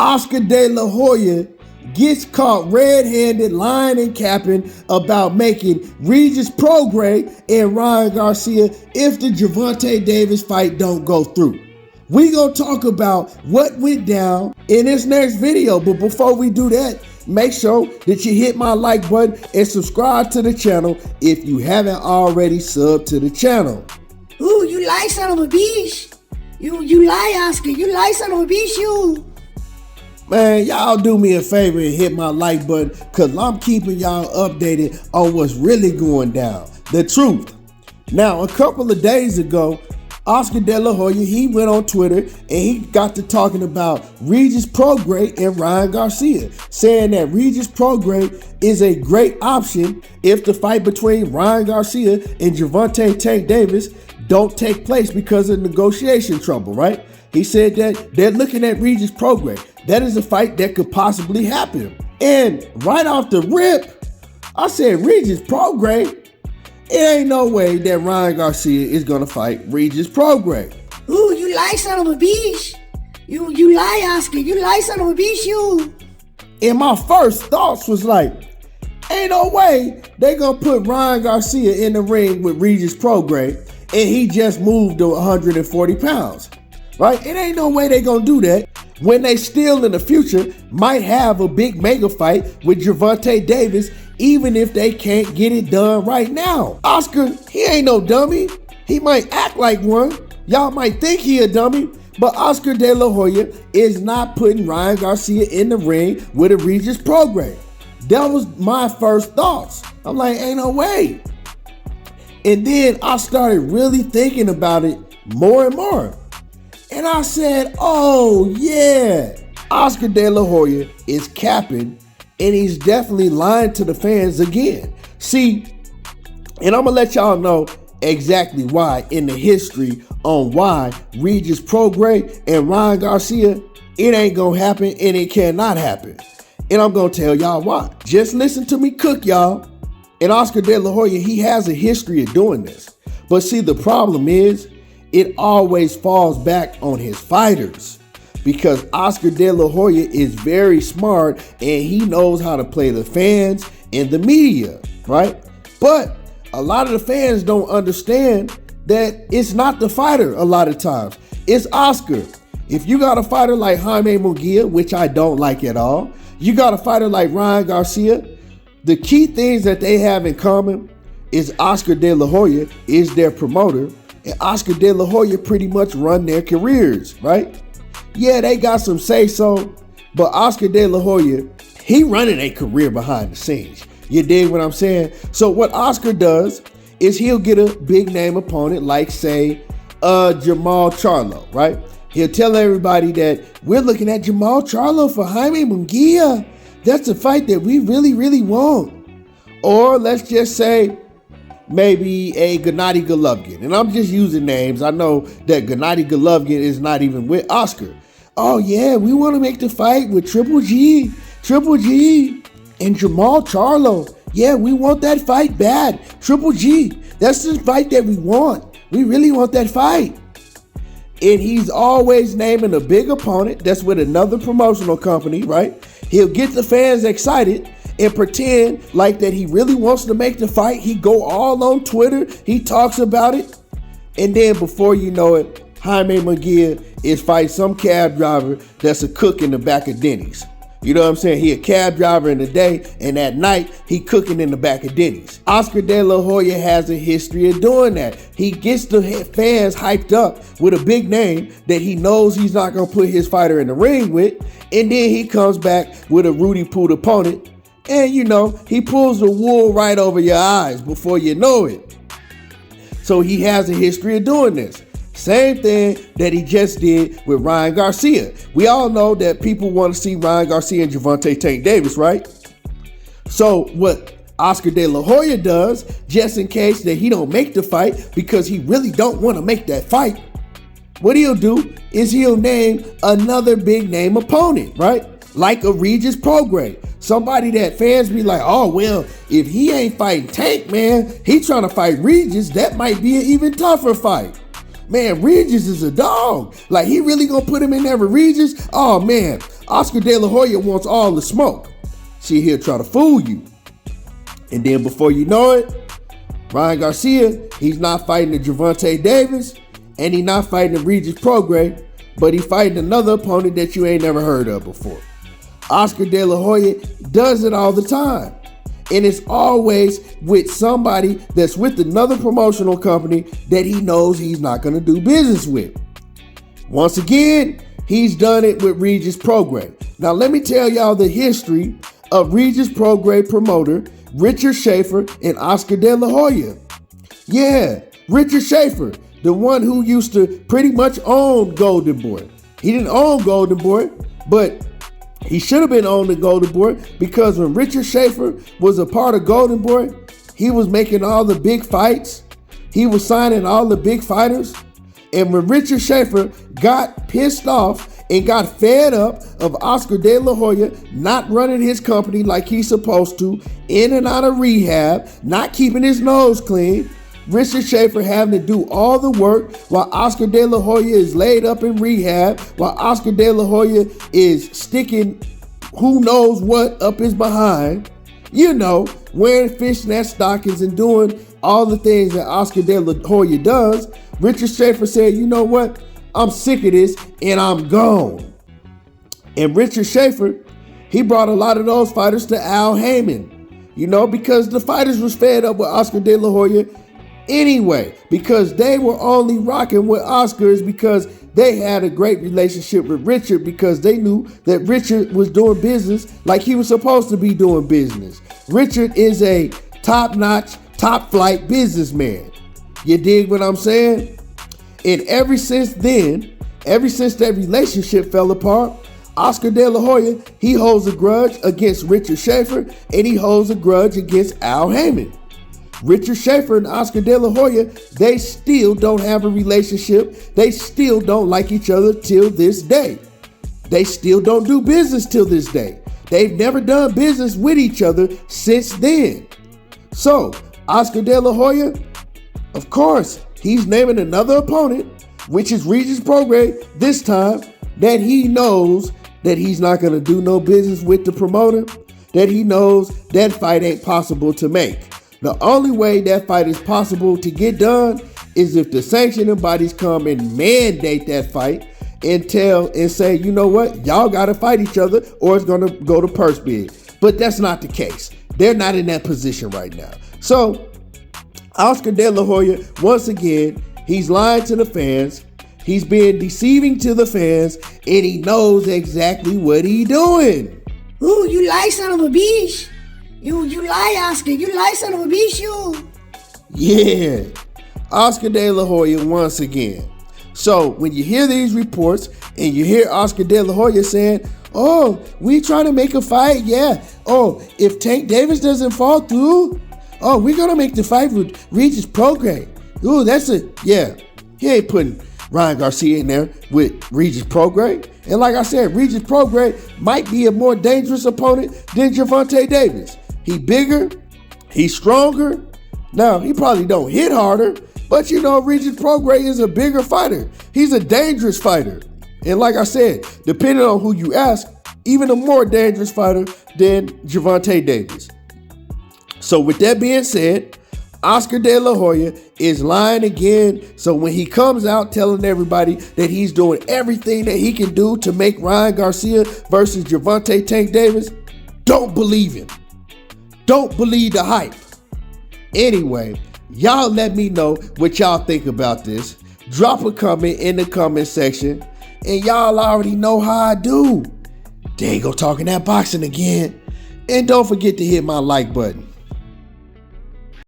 Oscar De La Hoya gets caught red-handed lying and capping about making Regis Prograis and Ryan Garcia if the Gervonta Davis fight don't go through. We gonna talk about what went down in this next video, but before we do that, make sure that you hit my like button and subscribe to the channel if you haven't already subbed to the channel. Ooh, you lie, son of a bitch. You lie, Oscar. You lie, son of a bitch, you. Man, y'all do me a favor and hit my like button because I'm keeping y'all updated on what's really going down. The truth. Now, a couple of days ago, Oscar De La Hoya, he went on Twitter and he got to talking about Regis Prograis and Ryan Garcia, saying that Regis Prograis is a great option if the fight between Ryan Garcia and Gervonta Tank Davis don't take place because of negotiation trouble, right? He said that they're looking at Regis Prograis. That is a fight that could possibly happen. And right off the rip, I said, Regis Prograis? It ain't no way that Ryan Garcia is gonna fight Regis Prograis. Ooh, you lie, son of a bitch. You lie, Oscar. You lie, son of a bitch, you. And my first thoughts was like, ain't no way they gonna put Ryan Garcia in the ring with Regis Prograis and he just moved to 140 pounds, right? It ain't no way they gonna do that when they still in the future might have a big mega fight with Gervonta Davis, even if they can't get it done right now. Oscar, he ain't no dummy. He might act like one. Y'all might think he a dummy, but Oscar De La Hoya is not putting Ryan Garcia in the ring with a Regis Prograis. That was my first thoughts. I'm like, ain't no way. And then I started really thinking about it more and more. And I said, oh yeah, Oscar De La Hoya is capping and he's definitely lying to the fans again. See, and I'm gonna let y'all know exactly why in the history on why Regis Prograis and Ryan Garcia, it ain't gonna happen and it cannot happen. And I'm gonna tell y'all why. Just listen to me cook, y'all. And Oscar De La Hoya, he has a history of doing this. But see, the problem is, it always falls back on his fighters because Oscar De La Hoya is very smart and he knows how to play the fans and the media, right? But a lot of the fans don't understand that it's not the fighter a lot of times. It's Oscar. If you got a fighter like Jaime Munguia, which I don't like at all, you got a fighter like Ryan Garcia, the key things that they have in common is Oscar De La Hoya is their promoter. And Oscar De La Hoya pretty much run their careers, right? Yeah, they got some say-so, but Oscar De La Hoya, he running a career behind the scenes. You dig what I'm saying? So what Oscar does is he'll get a big name opponent like, say, Jamal Charlo, right? He'll tell everybody that we're looking at Jamal Charlo for Jaime Munguia. That's a fight that we really, really want. Or let's just say, maybe a Gennady Golovkin. And I'm just using names. I know that Gennady Golovkin is not even with Oscar. Oh yeah, we want to make the fight with Triple G and Jamal Charlo. Yeah, we want that fight bad. Triple G, that's the fight that we want. We really want that fight. And he's always naming a big opponent that's with another promotional company, right? He'll get the fans excited and pretend like that he really wants to make the fight. He go all on Twitter. He talks about it. And then before you know it, Jaime Munguia is fighting some cab driver that's a cook in the back of Denny's. You know what I'm saying? He a cab driver in the day, and at night, he cooking in the back of Denny's. Oscar De La Hoya has a history of doing that. He gets the fans hyped up with a big name that he knows he's not going to put his fighter in the ring with, and then he comes back with a Rudy Poot opponent. And you know, he pulls the wool right over your eyes before you know it. So he has a history of doing this. Same thing that he just did with Ryan Garcia. We all know that people want to see Ryan Garcia and Gervonta Tank Davis, right? So what Oscar De La Hoya does, just in case that he don't make the fight because he really don't want to make that fight, what he'll do is he'll name another big name opponent, right? Like a Regis Prograis. Somebody that fans be like, oh, well, if he ain't fighting Tank, man, he trying to fight Regis, that might be an even tougher fight. man, Regis is a dog. Like, he really gonna put him in there with Regis? Oh man, Oscar De La Hoya wants all the smoke. See, he'll try to fool you. And then before you know it, Ryan Garcia, he's not fighting the Gervonta Davis, and he's not fighting the Regis Prograis, but he's fighting another opponent that you ain't never heard of before. Oscar De La Hoya does it all the time. And it's always with somebody that's with another promotional company that he knows he's not going to do business with. Once again, he's done it with Regis Prograis. Now, let me tell y'all the history of Regis Prograis promoter Richard Schaefer and Oscar De La Hoya. Yeah, Richard Schaefer, the one who used to pretty much own Golden Boy. He didn't own Golden Boy, but he should have been on the Golden Boy, because when Richard Schaefer was a part of Golden Boy, he was making all the big fights. He was signing all the big fighters. And when Richard Schaefer got pissed off and got fed up of Oscar De La Hoya not running his company like he's supposed to, in and out of rehab, not keeping his nose clean, Richard Schaefer having to do all the work while Oscar De La Hoya is laid up in rehab, while Oscar De La Hoya is sticking who knows what up his behind, you know, wearing fishnet stockings and doing all the things that Oscar De La Hoya does. Richard Schaefer said, you know what, I'm sick of this and I'm gone. And Richard Schaefer, he brought a lot of those fighters to Al Heyman, you know, because the fighters was fed up with Oscar De La Hoya anyway, because they were only rocking with Oscars because they had a great relationship with Richard, because they knew that Richard was doing business like he was supposed to be doing business. Richard is a top-notch, top-flight businessman. You dig what I'm saying? And ever since then, ever since that relationship fell apart, Oscar De La Hoya, he holds a grudge against Richard Schaefer, and he holds a grudge against Al Heyman. Richard Schaefer and Oscar De La Hoya, they still don't have a relationship. They still don't like each other till this day. They still don't do business till this day. They've never done business with each other since then. So, Oscar De La Hoya, of course, he's naming another opponent, which is Regis Prograis, this time that he knows that he's not going to do no business with the promoter, that he knows that fight ain't possible to make. The only way that fight is possible to get done is if the sanctioning bodies come and mandate that fight and say, you know what, y'all got to fight each other or it's going to go to purse bid. But that's not the case. They're not in that position right now. So Oscar De La Hoya, once again, he's lying to the fans. He's being deceiving to the fans, and he knows exactly what he's doing. Ooh, you lie, son of a bitch. You lie, Oscar. You lie, son of a bitch, you. Yeah, Oscar De La Hoya once again. So when you hear these reports and you hear Oscar De La Hoya saying, oh, we trying to make a fight, yeah. Oh, if Tank Davis doesn't fall through, oh, we're going to make the fight with Regis Prograis. Ooh, yeah. He ain't putting Ryan Garcia in there with Regis Prograis. And like I said, Regis Prograis might be a more dangerous opponent than Gervonta Davis. He bigger, he's stronger. Now, he probably don't hit harder, but you know, Regis Prograis is a bigger fighter. He's a dangerous fighter. And like I said, depending on who you ask, even a more dangerous fighter than Gervonta Davis. So with that being said, Oscar De La Hoya is lying again. So when he comes out telling everybody that he's doing everything that he can do to make Ryan Garcia versus Gervonta Tank Davis, don't believe him. Don't believe the hype. Anyway, y'all let me know what y'all think about this. Drop a comment in the comment section. And y'all already know how I do. There you go, talking that boxing again. And don't forget to hit my like button.